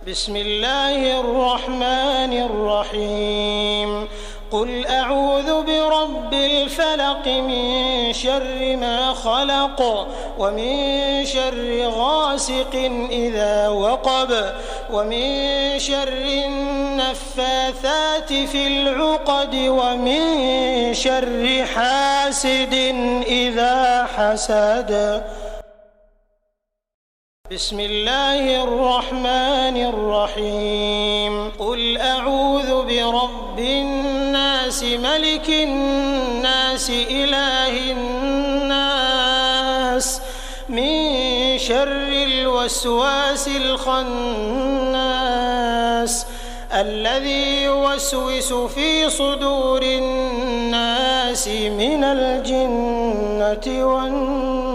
بسم الله الرحمن الرحيم قل أعوذ برب الفلق من شر ما خلق ومن شر غاسق إذا وقب ومن شر النفاثات في العقد ومن شر حاسد إذا حسد. بسم الله الرحمن الرحيم قل أعوذ برب الناس ملك الناس إله الناس من شر الوسواس الخناس الذي يوسوس في صدور الناس من الجنة والناس.